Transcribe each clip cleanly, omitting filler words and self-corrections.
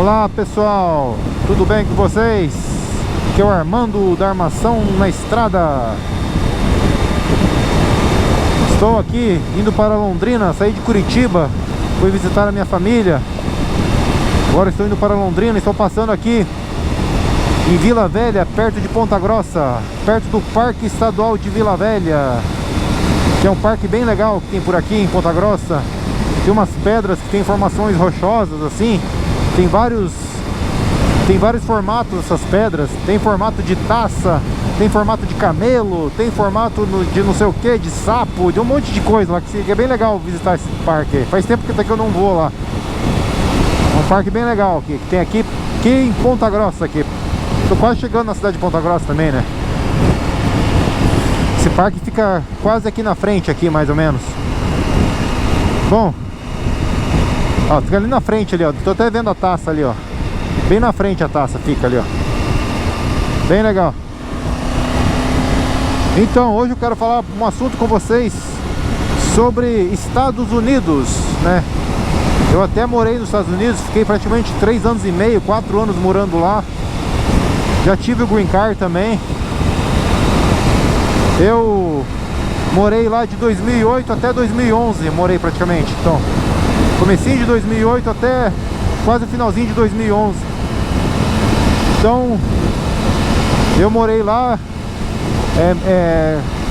Olá pessoal, tudo bem com vocês? Aqui é o Armando da Armação na Estrada. Estou aqui indo para Londrina, saí de Curitiba, fui visitar a minha família. Agora estou indo para Londrina, estou passando aqui em Vila Velha, perto de Ponta Grossa, perto do Parque Estadual de Vila Velha, que é um parque bem legal que tem por aqui em Ponta Grossa. Tem umas pedras que tem formações rochosas assim. Tem vários formatos essas pedras. Tem formato de taça, tem formato de camelo, tem formato de não sei o que, de sapo, de um monte de coisa lá, que é bem legal visitar esse parque. Faz tempo que até que eu não vou lá. É um parque bem legal que tem aqui em Ponta Grossa aqui. Tô quase chegando na cidade de Ponta Grossa também, né? Esse parque fica quase aqui na frente, aqui mais ou menos. Bom, ó, fica ali na frente ali, ó. Tô até vendo a taça ali, ó. Bem na frente a taça fica ali, ó. Bem legal. Então, hoje eu quero falar um assunto com vocês sobre Estados Unidos, né? Eu até morei nos Estados Unidos, fiquei praticamente 3 anos e meio, 4 anos morando lá. Já tive o Green Card também. Eu morei lá de 2008 até 2011, morei praticamente. Então, comecinho de 2008 até quase o finalzinho de 2011. Então, eu morei lá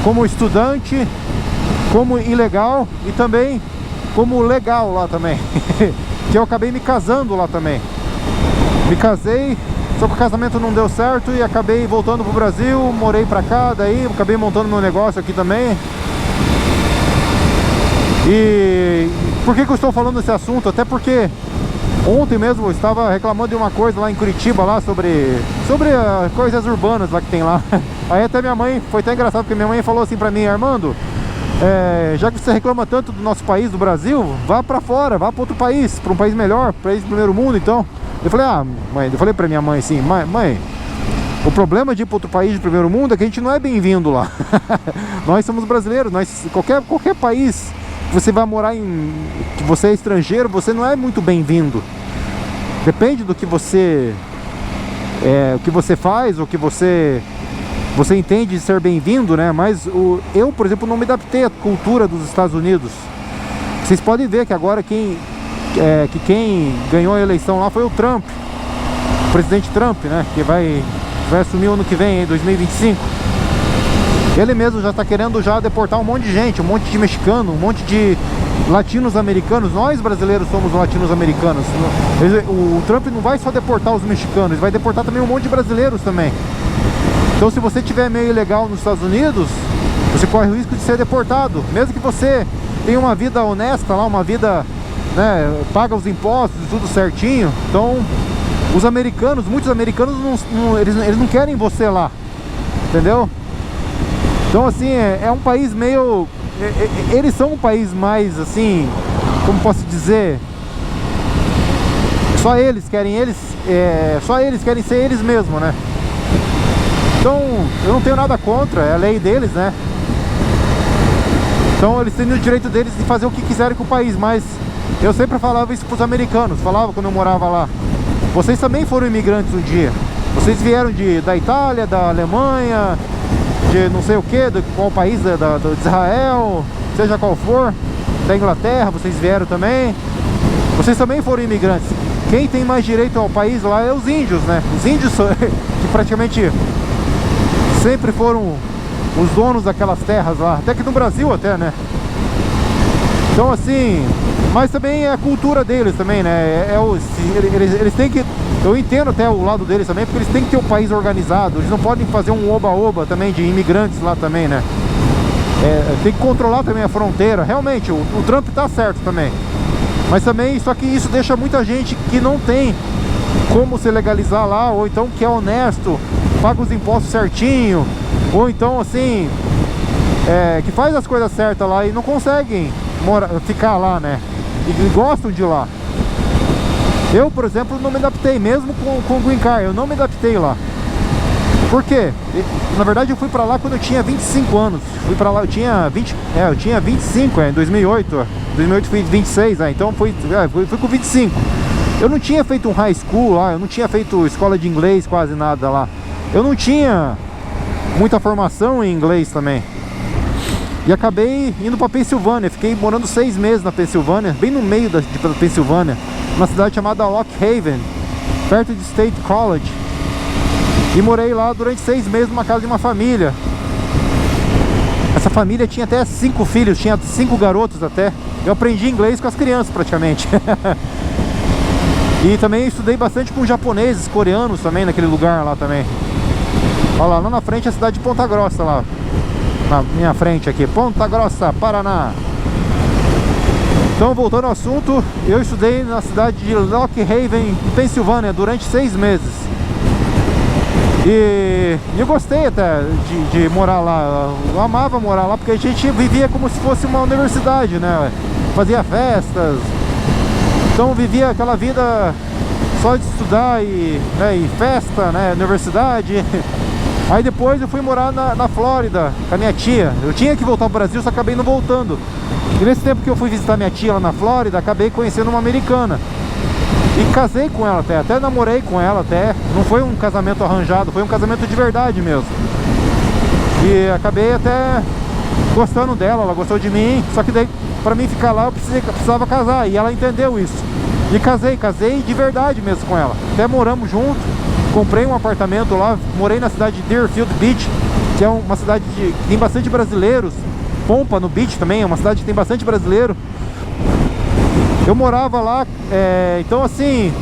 como estudante, como ilegal e também como legal lá também. Que eu acabei me casando lá também. Me casei, só que o casamento não deu certo e acabei voltando pro Brasil, morei pra cá, daí acabei montando meu negócio aqui também. E por que eu estou falando desse assunto? Até porque ontem mesmo eu estava reclamando de uma coisa lá em Curitiba, lá sobre coisas urbanas lá que tem lá. Aí até minha mãe, foi até engraçado, porque minha mãe falou assim pra mim: Armando, já que você reclama tanto do nosso país, do Brasil, vá pra fora, vá pra outro país, pra um país melhor, país do primeiro mundo. Então eu falei: ah, mãe, eu falei pra minha mãe assim: mãe, o problema de ir para outro país de primeiro mundo é que a gente não é bem-vindo lá. Nós somos brasileiros, qualquer país que você vai morar que você é estrangeiro, você não é muito bem-vindo. Depende do que você o que você faz, o que você entende de ser bem-vindo, né? Mas eu, por exemplo, não me adaptei à cultura dos Estados Unidos. Vocês podem ver que agora quem ganhou a eleição lá foi o Trump, o presidente Trump, né? Que vai assumir o ano que vem, em 2025. Ele mesmo já está querendo deportar um monte de gente, um monte de mexicano, um monte de latinos-americanos. Nós brasileiros somos latinos-americanos. O Trump não vai só deportar os mexicanos, ele vai deportar também um monte de brasileiros também. Então, se você tiver meio ilegal nos Estados Unidos, você corre o risco de ser deportado. Mesmo que você tenha uma vida honesta lá, uma vida, né, paga os impostos e tudo certinho. Então, os americanos, muitos americanos, eles não querem você lá, entendeu? Então, assim, é um país meio... Eles são um país mais, assim, como posso dizer... Só eles querem ser eles mesmos, né? Então, eu não tenho nada contra, é a lei deles, né? Então, eles têm o direito deles de fazer o que quiserem com o país, mas eu sempre falava isso pros americanos, falava quando eu morava lá: vocês também foram imigrantes um dia. Vocês vieram da Itália, da Alemanha, de não sei o que, de qual país, de Israel, seja qual for, da Inglaterra, vocês vieram também. Vocês também foram imigrantes. Quem tem mais direito ao país lá é os índios, né? Os índios que praticamente sempre foram os donos daquelas terras lá, até que no Brasil até, né? Então, assim, mas também é a cultura deles também, né? Eles têm que... Eu entendo até o lado deles também, porque eles têm que ter um país organizado. Eles não podem fazer um oba-oba também de imigrantes lá também, né? Tem que controlar também a fronteira. Realmente, o Trump tá certo também. Mas também, só que isso deixa muita gente que não tem como se legalizar lá, ou então que é honesto, paga os impostos certinho, ou então, assim, que faz as coisas certas lá e não conseguem ficar lá, né? E gostam de lá. Eu, por exemplo, não me adaptei, mesmo com o Green Card, eu não me adaptei lá. Por quê? Na verdade, eu fui pra lá quando eu tinha 25 anos. Fui pra lá, eu tinha 25, em 2008. Em 2008 fui 26, então fui com 25. Eu não tinha feito um high school lá, eu não tinha feito escola de inglês, quase nada lá. Eu não tinha muita formação em inglês também. E acabei indo pra Pensilvânia. Fiquei morando 6 meses na Pensilvânia, bem no meio da Pensilvânia, numa cidade chamada Lock Haven, perto de State College. E morei lá durante 6 meses numa casa de uma família. Essa família tinha até 5 filhos, tinha 5 garotos até. Eu aprendi inglês com as crianças praticamente. E também estudei bastante com japoneses, coreanos também naquele lugar lá também. Olha lá na frente é a cidade de Ponta Grossa lá. Na minha frente aqui, Ponta Grossa, Paraná. Então, voltando ao assunto, eu estudei na cidade de Lock Haven, Pensilvânia, durante 6 meses. E eu gostei até de morar lá. Eu amava morar lá, porque a gente vivia como se fosse uma universidade, né? Fazia festas. Então vivia aquela vida só de estudar e festa, né? Universidade. Aí depois eu fui morar na Flórida com a minha tia. Eu tinha que voltar pro Brasil, só acabei não voltando. E nesse tempo que eu fui visitar minha tia lá na Flórida, acabei conhecendo uma americana. E casei com ela até namorei com ela até. Não foi um casamento arranjado, foi um casamento de verdade mesmo. E acabei até gostando dela, ela gostou de mim. Só que daí, pra mim ficar lá, eu precisava casar. E ela entendeu isso. E casei de verdade mesmo com ela. Até moramos juntos. Comprei um apartamento lá, morei na cidade de Deerfield Beach, que é uma cidade que tem bastante brasileiros. Pompano Beach também é uma cidade que tem bastante brasileiro. Eu morava lá, então assim...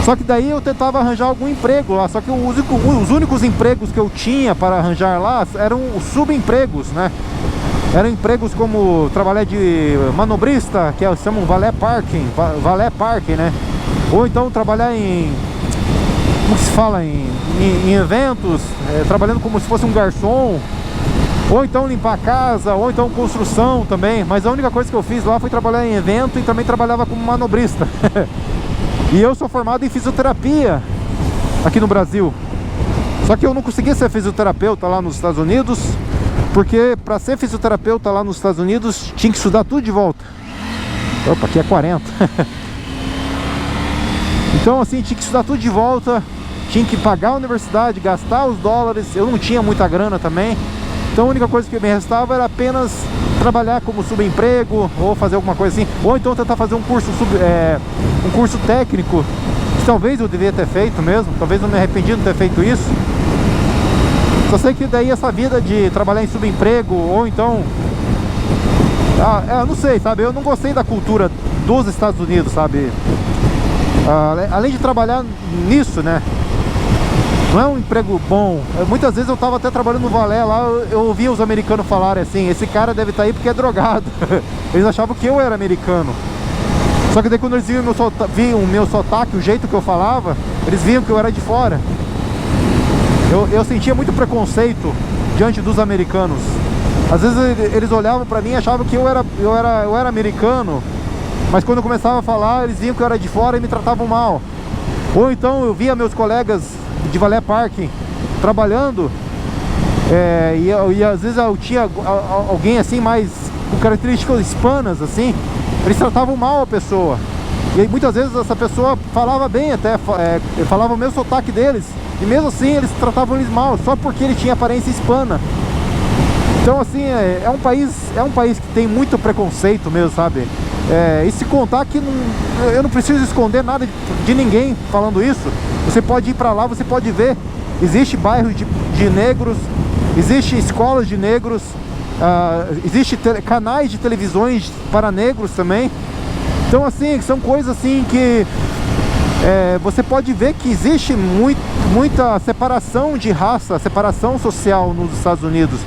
Só que daí eu tentava arranjar algum emprego lá. Só que os únicos empregos que eu tinha para arranjar lá eram os subempregos, né? Eram empregos como trabalhar de manobrista, que se chamam valet parking, né? Ou então trabalhar em... Como se fala? Em eventos, trabalhando como se fosse um garçom. Ou então limpar a casa, ou então construção também. Mas a única coisa que eu fiz lá foi trabalhar em evento e também trabalhava como manobrista. E eu sou formado em fisioterapia aqui no Brasil. Só que eu não conseguia ser fisioterapeuta lá nos Estados Unidos, porque para ser fisioterapeuta lá nos Estados Unidos tinha que estudar tudo de volta. Opa, aqui é 40. Então assim, tinha que estudar tudo de volta. Tinha que pagar a universidade, gastar os dólares. Eu não tinha muita grana também. Então a única coisa que me restava era apenas trabalhar como subemprego, ou fazer alguma coisa assim. Ou então tentar fazer um curso técnico, que talvez eu devia ter feito mesmo. Talvez eu me arrependi de não ter feito isso. Só sei que daí essa vida de trabalhar em subemprego, ou então... eu não sei, sabe? Eu não gostei da cultura dos Estados Unidos, sabe? Além de trabalhar nisso, né? Não é um emprego bom. Muitas vezes eu tava até trabalhando no Valé lá, eu ouvia os americanos falarem assim: esse cara deve estar aí porque é drogado. Eles achavam que eu era americano. Só que daí quando eles viam o meu sotaque, o jeito que eu falava, eles viam que eu era de fora. Eu sentia muito preconceito diante dos americanos. Às vezes eles olhavam pra mim e achavam que eu era americano. Mas quando eu começava a falar, eles viam que eu era de fora e me tratavam mal. Ou então eu via meus colegas de valet parking trabalhando, e às vezes eu tinha alguém assim mais com características hispanas assim, eles tratavam mal a pessoa. E aí muitas vezes essa pessoa falava bem até, falava o mesmo sotaque deles, e mesmo assim eles tratavam eles mal, só porque ele tinha aparência hispana. Então assim, é um país que tem muito preconceito mesmo, sabe? E se contar que eu não preciso esconder nada de ninguém falando isso. Você pode ir pra lá, você pode ver. Existe bairros de negros, existe escolas de negros, existe canais de televisões para negros também. Então assim, são coisas assim que você pode ver que existe muita separação de raça, separação social nos Estados Unidos.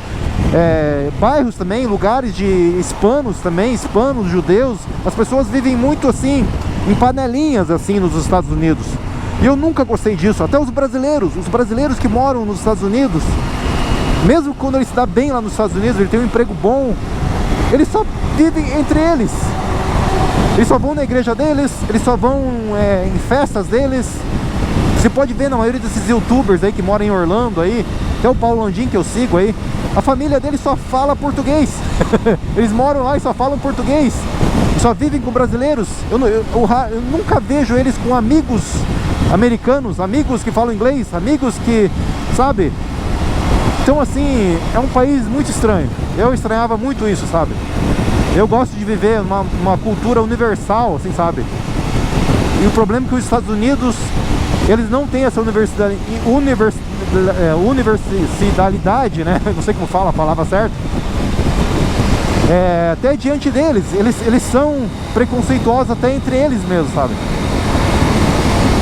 Bairros também, lugares de hispanos também, hispanos, judeus. As pessoas vivem muito assim, em panelinhas assim nos Estados Unidos. E eu nunca gostei disso. Até os brasileiros que moram nos Estados Unidos, mesmo quando eles se dão bem lá nos Estados Unidos, eles têm um emprego bom, eles só vivem entre eles. Eles só vão na igreja deles, eles só vão em festas deles. Você pode ver na maioria desses youtubers aí que moram em Orlando aí, até o Paulo Landim que eu sigo aí, a família deles só fala português. Eles moram lá e só falam português. só vivem com brasileiros. Eu nunca vejo eles com amigos americanos, amigos que falam inglês, amigos que, sabe? Então assim, é um país muito estranho. Eu estranhava muito isso, sabe? Eu gosto de viver uma cultura universal, assim, sabe? E o problema é que os Estados Unidos, eles não têm essa universalidade, né? Não sei como fala a palavra certa. Até diante deles, eles são preconceituosos até entre eles mesmos, sabe?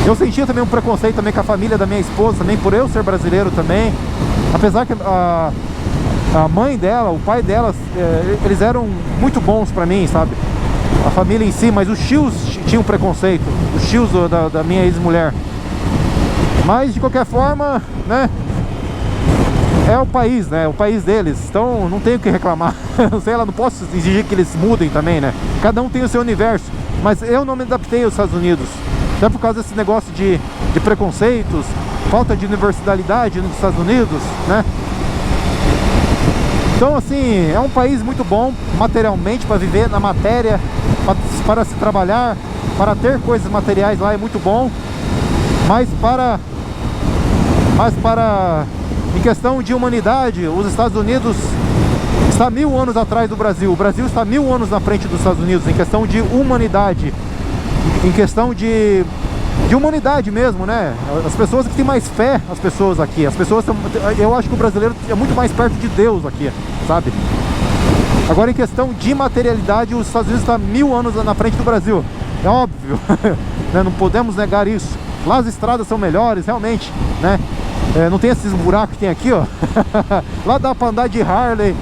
Eu sentia também um preconceito também com a família da minha esposa, também por eu ser brasileiro também. Apesar que a mãe dela, o pai dela, eles eram muito bons pra mim, sabe? A família em si, mas os tios tinham preconceito, os tios da minha ex-mulher. Mas de qualquer forma, né? É o país, né? O país deles. Então não tenho o que reclamar. Não sei, não posso exigir que eles mudem também, né? Cada um tem o seu universo. Mas eu não me adaptei aos Estados Unidos. Até por causa desse negócio de preconceitos, falta de universalidade nos Estados Unidos, né? Então assim, é um país muito bom materialmente para viver na matéria, para se trabalhar, para ter coisas materiais lá é muito bom. Mas em questão de humanidade, os Estados Unidos está 1000 anos atrás do Brasil. O Brasil está 1000 anos na frente dos Estados Unidos em questão de humanidade, em questão de humanidade mesmo, né? As pessoas que têm mais fé, as pessoas aqui, eu acho que o brasileiro é muito mais perto de Deus aqui, sabe? Agora em questão de materialidade, os Estados Unidos estão 1000 anos na frente do Brasil, é óbvio, né? Não podemos negar isso. Lá as estradas são melhores, realmente, né? Não tem esses buracos que tem aqui, ó. Lá dá pra andar de Harley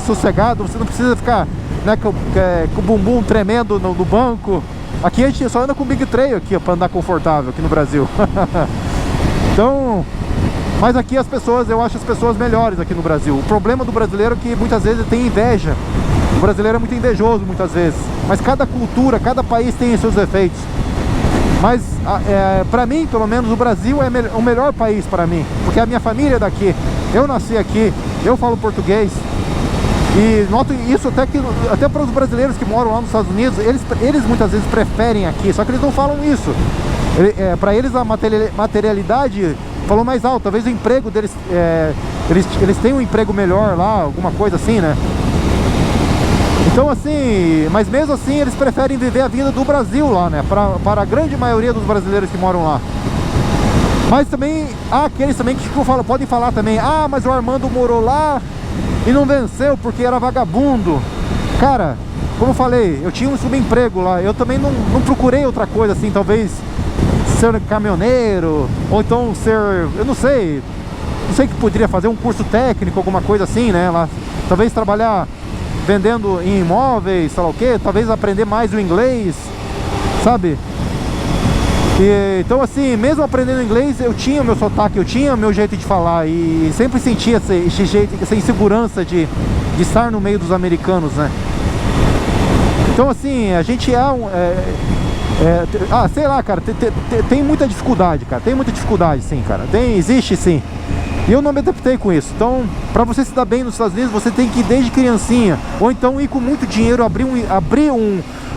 sossegado, você não precisa ficar, né, com o bumbum tremendo no banco. Aqui a gente só anda com o Big Trail aqui, ó, pra andar confortável aqui no Brasil. Então, mas aqui eu acho as pessoas melhores aqui no Brasil. O problema do brasileiro é que muitas vezes tem inveja. O brasileiro é muito invejoso muitas vezes. Mas cada cultura, cada país tem seus defeitos. Mas pra mim, pelo menos, o Brasil é o melhor país para mim, porque a minha família é daqui, eu nasci aqui, eu falo português. E noto isso até para os brasileiros que moram lá nos Estados Unidos, eles muitas vezes preferem aqui, só que eles não falam isso. Para eles a materialidade falou mais alto, talvez o emprego deles, eles têm um emprego melhor lá, alguma coisa assim, né? Então assim, mas mesmo assim eles preferem viver a vida do Brasil lá, né? Para a grande maioria dos brasileiros que moram lá. Mas também há aqueles também que podem falar também: ah, mas o Armando morou lá e não venceu porque era vagabundo. Cara, como eu falei, eu tinha um subemprego lá. Eu também não procurei outra coisa assim, talvez ser caminhoneiro, ou então eu não sei que poderia fazer um curso técnico, alguma coisa assim, né? Lá, talvez trabalhar vendendo em imóveis, sei lá o que, talvez aprender mais o inglês, sabe? Então assim, mesmo aprendendo inglês, eu tinha o meu sotaque, eu tinha o meu jeito de falar, e sempre sentia esse jeito, essa insegurança de estar no meio dos americanos, né? Então assim, a gente sei lá, cara, tem muita dificuldade, cara, tem muita dificuldade, sim, cara, existe sim. E eu não me adaptei com isso. Então, para você se dar bem nos Estados Unidos, você tem que ir desde criancinha, ou então ir com muito dinheiro, abrir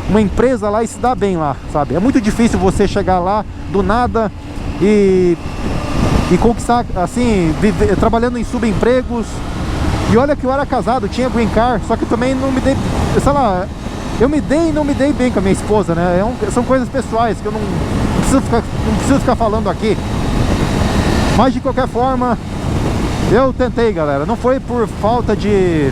uma empresa lá e se dar bem lá, sabe? É muito difícil você chegar lá do nada e conquistar, assim, trabalhando em subempregos. E olha que eu era casado, tinha green card, só que também não me dei, sei lá, eu me dei e não me dei bem com a minha esposa, né? São coisas pessoais que eu não preciso ficar falando aqui. Mas de qualquer forma, eu tentei, galera. Não foi por falta de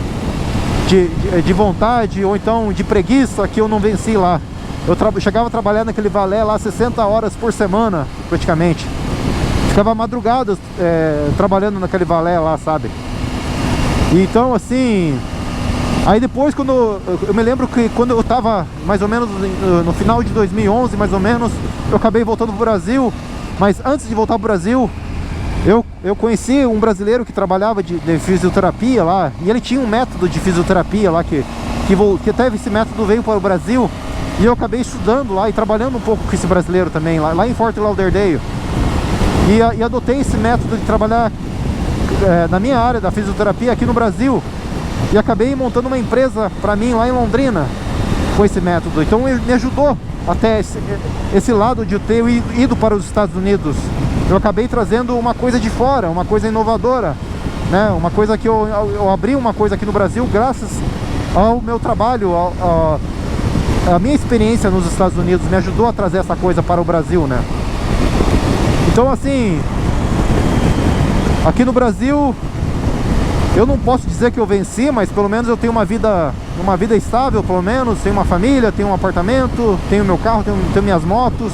vontade ou então de preguiça que eu não venci lá. Eu chegava a trabalhar naquele valé lá 60 horas por semana, praticamente. Ficava madrugadas trabalhando naquele valé lá, sabe? Então, assim... Aí depois, eu me lembro que quando eu tava mais ou menos no final de 2011, mais ou menos, eu acabei voltando pro Brasil. Mas antes de voltar pro Brasil, eu conheci um brasileiro que trabalhava de fisioterapia lá, e ele tinha um método de fisioterapia lá que até esse método veio para o Brasil, e eu acabei estudando lá e trabalhando um pouco com esse brasileiro também lá em Fort Lauderdale, e adotei esse método de trabalhar na minha área da fisioterapia aqui no Brasil, e acabei montando uma empresa para mim lá em Londrina com esse método. Então ele me ajudou até esse lado de eu ter ido para os Estados Unidos. Eu acabei trazendo uma coisa de fora, uma coisa inovadora, né? Uma coisa que eu abri uma coisa aqui no Brasil graças ao meu trabalho, a minha experiência nos Estados Unidos me ajudou a trazer essa coisa para o Brasil, né? Então assim, aqui no Brasil eu não posso dizer que eu venci, mas pelo menos eu tenho uma vida estável, pelo menos. Tenho uma família, tenho um apartamento, tenho meu carro, tenho minhas motos.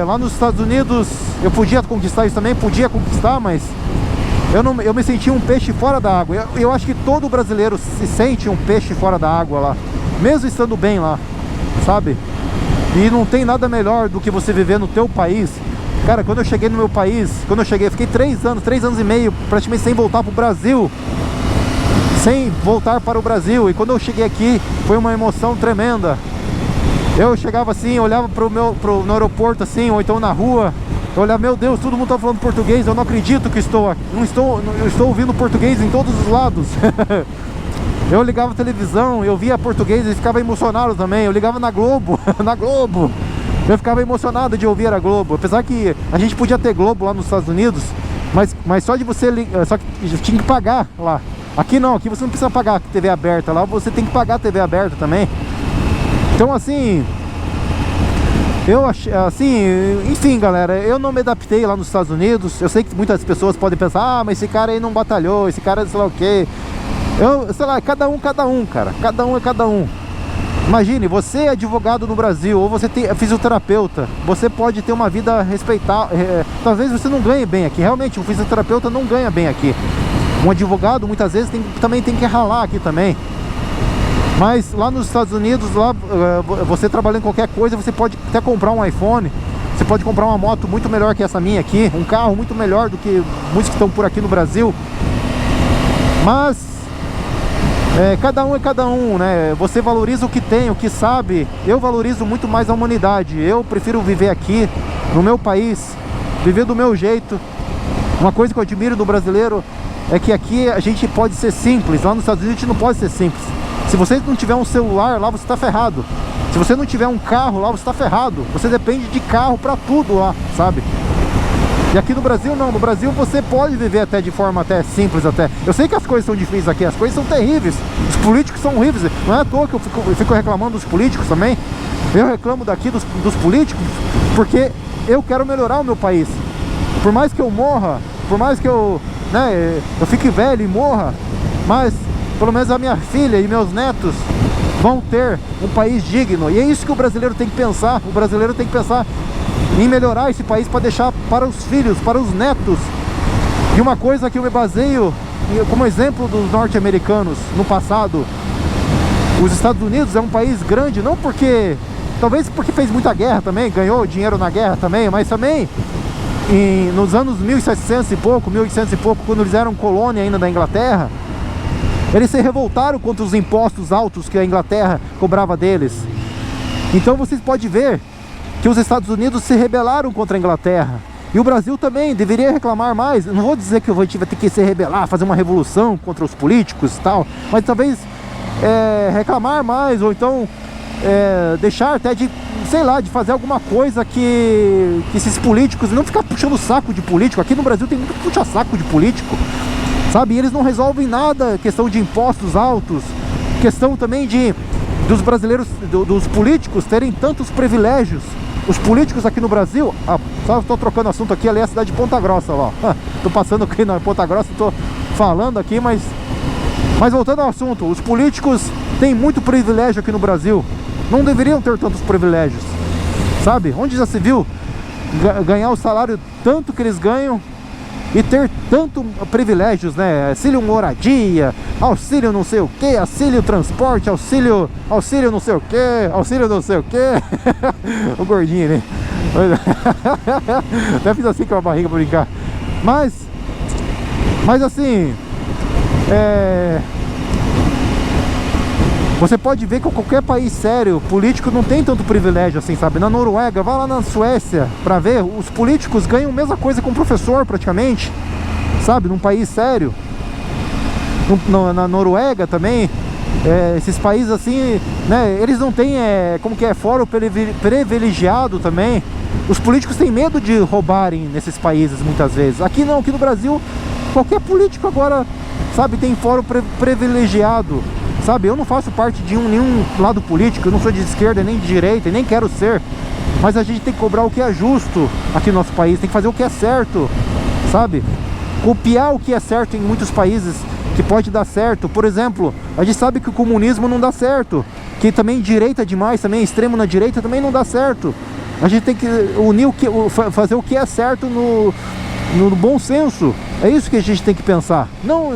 Lá nos Estados Unidos eu podia conquistar isso também, podia conquistar, mas eu me senti um peixe fora da água. Eu acho que todo brasileiro se sente um peixe fora da água lá, mesmo estando bem lá, sabe? E não tem nada melhor do que você viver no teu país. Cara, quando eu cheguei no meu país, eu fiquei 3 anos e meio praticamente sem voltar pro Brasil. Sem voltar para o Brasil. E quando eu cheguei aqui, foi uma emoção tremenda. Eu chegava assim, olhava no aeroporto assim, ou então na rua. Eu olhava, meu Deus, todo mundo tá falando português, eu não acredito que estou aqui. Eu estou ouvindo português em todos os lados. Eu ligava a televisão, eu via português e ficava emocionado também. Eu ligava na Globo, na Globo. Eu ficava emocionado de ouvir a Globo. Apesar que a gente podia ter Globo lá nos Estados Unidos, mas só de você ligar, só que tinha que pagar lá. Aqui não, aqui você não precisa pagar TV aberta. Lá você tem que pagar TV aberta também. Então assim, eu achei, assim, enfim galera, eu não me adaptei lá nos Estados Unidos. Eu sei que muitas pessoas podem pensar, ah, mas esse cara aí não batalhou, esse cara sei lá o que. Eu, sei lá, cada um, cara. Cada um é cada um. Imagine, você é advogado no Brasil, ou você é fisioterapeuta. Você pode ter uma vida respeitável. Talvez você não ganhe bem aqui. Realmente, um fisioterapeuta não ganha bem aqui. Um advogado, muitas vezes, também tem que ralar aqui também. Mas lá nos Estados Unidos, lá, você trabalhando em qualquer coisa, você pode até comprar um iPhone. Você pode comprar uma moto muito melhor que essa minha aqui. Um carro muito melhor do que muitos que estão por aqui no Brasil. Mas cada um é cada um, né? Você valoriza o que tem, o que sabe. Eu valorizo muito mais a humanidade. Eu prefiro viver aqui, no meu país, viver do meu jeito. Uma coisa que eu admiro do brasileiro é que aqui a gente pode ser simples. Lá nos Estados Unidos a gente não pode ser simples. Se você não tiver um celular lá, você está ferrado. Se você não tiver um carro lá, você está ferrado. Você depende de carro para tudo lá, sabe? E aqui no Brasil não, no Brasil você pode viver até de forma até simples até. Eu sei que as coisas são difíceis aqui, as coisas são terríveis. Os políticos são horríveis. Não é à toa que eu fico reclamando dos políticos também. Eu reclamo daqui dos políticos porque eu quero melhorar o meu país. Por mais que eu morra, por mais que eu fique velho e morra, mas pelo menos a minha filha e meus netos vão ter um país digno. E é isso que o brasileiro tem que pensar. O brasileiro tem que pensar em melhorar esse país para deixar para os filhos, para os netos. E uma coisa que eu me baseio como exemplo dos norte-americanos no passado: os Estados Unidos é um país grande, não porque, talvez porque fez muita guerra também, ganhou dinheiro na guerra também, mas também nos anos 1700 e pouco, 1800 e pouco, quando eles eram colônia ainda da Inglaterra, eles se revoltaram contra os impostos altos que a Inglaterra cobrava deles. Então vocês podem ver que os Estados Unidos se rebelaram contra a Inglaterra. E o Brasil também deveria reclamar mais. Não vou dizer que a gente vai ter que se rebelar, fazer uma revolução contra os políticos e tal, mas talvez reclamar mais, ou então deixar até de, sei lá, de fazer alguma coisa que esses políticos, não ficar puxando o saco de político. Aqui no Brasil tem muito puxa-saco de político, sabe? E eles não resolvem nada, questão de impostos altos, questão também dos brasileiros, dos políticos terem tantos privilégios. Os políticos aqui no Brasil, só estou trocando assunto aqui, ali é a cidade de Ponta Grossa, ó. Tô passando aqui na Ponta Grossa, tô falando aqui, mas voltando ao assunto, os políticos têm muito privilégio aqui no Brasil. Não deveriam ter tantos privilégios, sabe? Onde já se viu ganhar o salário tanto que eles ganham e ter tanto privilégios, né? Auxílio moradia, auxílio não sei o que, auxílio transporte, auxílio não sei o que, auxílio não sei o que. O gordinho, né? Até fiz assim com a barriga pra brincar. Mas assim, você pode ver que qualquer país sério, político não tem tanto privilégio assim, sabe? Na Noruega, vai lá na Suécia pra ver, os políticos ganham a mesma coisa com o professor praticamente, sabe? Num país sério. Na Noruega também, esses países assim, né, eles não têm, como que é, fórum privilegiado também. Os políticos têm medo de roubarem nesses países muitas vezes. Aqui não, aqui no Brasil, qualquer político agora, sabe, tem fórum privilegiado, sabe? Eu não faço parte de nenhum lado político, eu não sou de esquerda nem de direita, e nem quero ser. Mas a gente tem que cobrar o que é justo aqui no nosso país, tem que fazer o que é certo, sabe? Copiar o que é certo em muitos países que pode dar certo. Por exemplo, a gente sabe que o comunismo não dá certo, que também direita demais, também extremo na direita também não dá certo. A gente tem que unir fazer o que é certo no bom senso. É isso que a gente tem que pensar. Não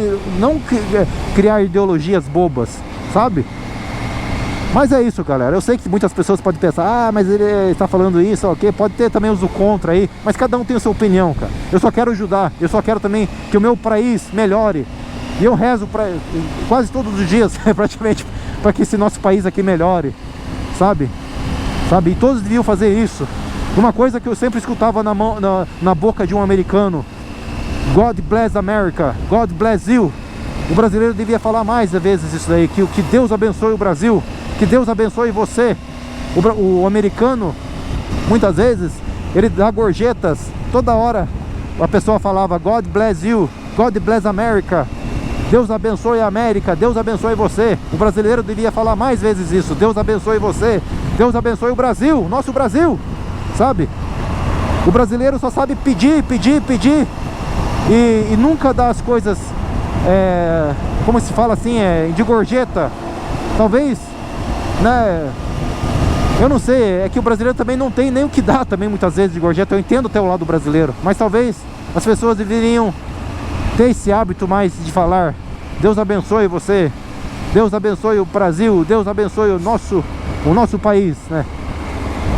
criar ideologias bobas, sabe? Mas é isso, galera. Eu sei que muitas pessoas podem pensar, ah, mas ele está falando isso, ok? Pode ter também os do contra aí, mas cada um tem a sua opinião, cara. Eu só quero ajudar, eu só quero também que o meu país melhore. E eu rezo quase todos os dias, praticamente, para que esse nosso país aqui melhore, sabe? E todos deviam fazer isso. Uma coisa que eu sempre escutava na boca de um americano: God bless America, God bless you. O brasileiro devia falar mais vezes isso daí, que Deus abençoe o Brasil, que Deus abençoe você. O americano, muitas vezes, ele dá gorjetas. Toda hora a pessoa falava God bless you, God bless America, Deus abençoe a América, Deus abençoe você. O brasileiro devia falar mais vezes isso: Deus abençoe você, Deus abençoe o Brasil, nosso Brasil, sabe? O brasileiro só sabe pedir, pedir, pedir, e nunca dá as coisas, como se fala assim, de gorjeta. Talvez, né, eu não sei, é que o brasileiro também não tem nem o que dar também muitas vezes de gorjeta. Eu entendo até o lado brasileiro, mas talvez as pessoas deveriam ter esse hábito mais de falar: Deus abençoe você, Deus abençoe o Brasil, Deus abençoe o nosso país, né?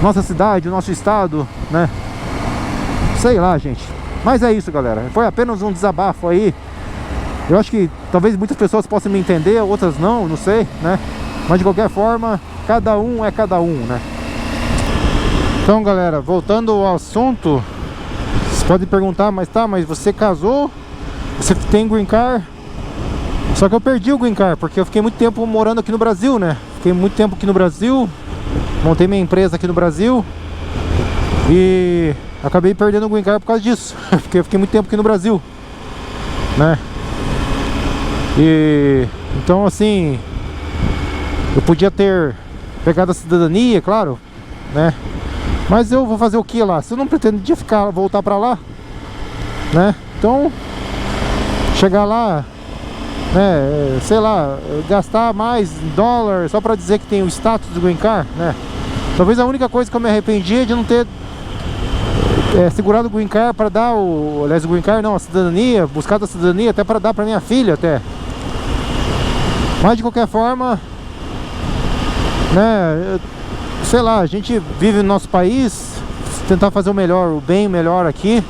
Nossa cidade, o nosso estado, né? Sei lá, gente. Mas é isso, galera. Foi apenas um desabafo aí. Eu acho que talvez muitas pessoas possam me entender, outras não sei, né? Mas de qualquer forma, cada um é cada um, né? Então, galera, voltando ao assunto, vocês podem perguntar, mas você casou? Você tem green card? Só que eu perdi o green card, porque eu fiquei muito tempo morando aqui no Brasil, né? Fiquei muito tempo aqui no Brasil, montei minha empresa aqui no Brasil e acabei perdendo o green card por causa disso. Porque eu fiquei muito tempo aqui no Brasil, né? E então, assim, eu podia ter pegado a cidadania, claro, né? Mas eu vou fazer o que lá? Se eu não pretendia voltar pra lá, né? Então, chegar lá, né, sei lá, gastar mais dólar só pra dizer que tem o status do green card, né? Talvez a única coisa que eu me arrependi é de não ter segurado o green card para dar aliás, o green card não, a cidadania, buscado a cidadania até para dar pra minha filha até. Mas de qualquer forma, né, sei lá, a gente vive no nosso país, tentar fazer o melhor, o bem melhor aqui,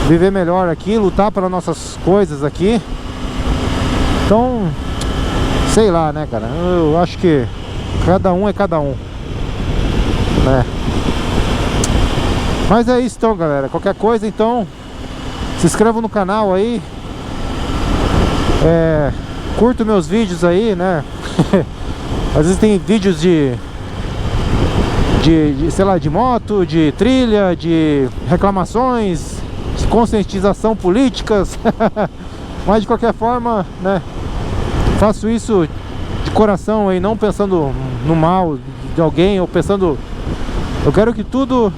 viver melhor aqui, lutar pelas nossas coisas aqui. Então, sei lá, né, cara, eu acho que cada um é cada um, né? Mas é isso então, galera. Qualquer coisa, então, se inscreva no canal aí, curto meus vídeos aí, né? Às vezes tem vídeos de sei lá, de moto, de trilha, de reclamações, de conscientização políticas. Mas de qualquer forma, né, faço isso de coração aí, não pensando no mal de alguém, ou pensando, eu quero que tudo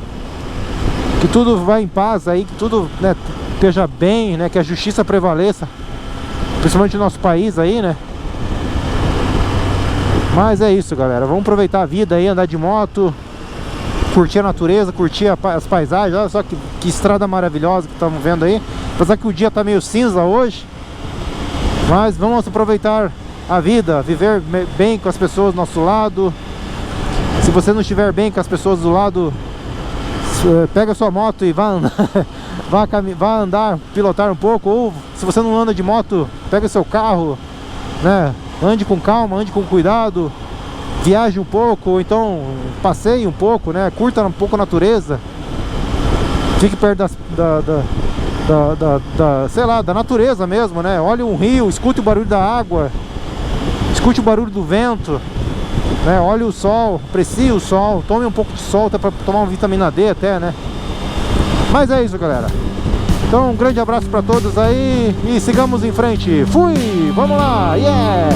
vá em paz aí, que tudo, né, esteja bem, né, que a justiça prevaleça, principalmente no nosso país aí, né? Mas é isso, galera, vamos aproveitar a vida aí, andar de moto, curtir a natureza, curtir as paisagens. Olha só que estrada maravilhosa que estamos vendo aí. Apesar que o dia tá meio cinza hoje, mas vamos aproveitar a vida, viver bem com as pessoas do nosso lado. Se você não estiver bem com as pessoas do lado, pega a sua moto e vá andar, vá andar, pilotar um pouco. Ou se você não anda de moto, pega o seu carro, né? Ande com calma, ande com cuidado, viaje um pouco, ou então passeie um pouco, né? Curta um pouco a natureza, fique perto sei lá, da natureza mesmo, né? Olhe um rio, escute o barulho da água, escute o barulho do vento, né? Olhe o sol, aprecie o sol, tome um pouco de sol até para tomar uma vitamina D até, né? Mas é isso, galera. Então um grande abraço para todos aí e sigamos em frente. Fui! Vamos lá! Yeah!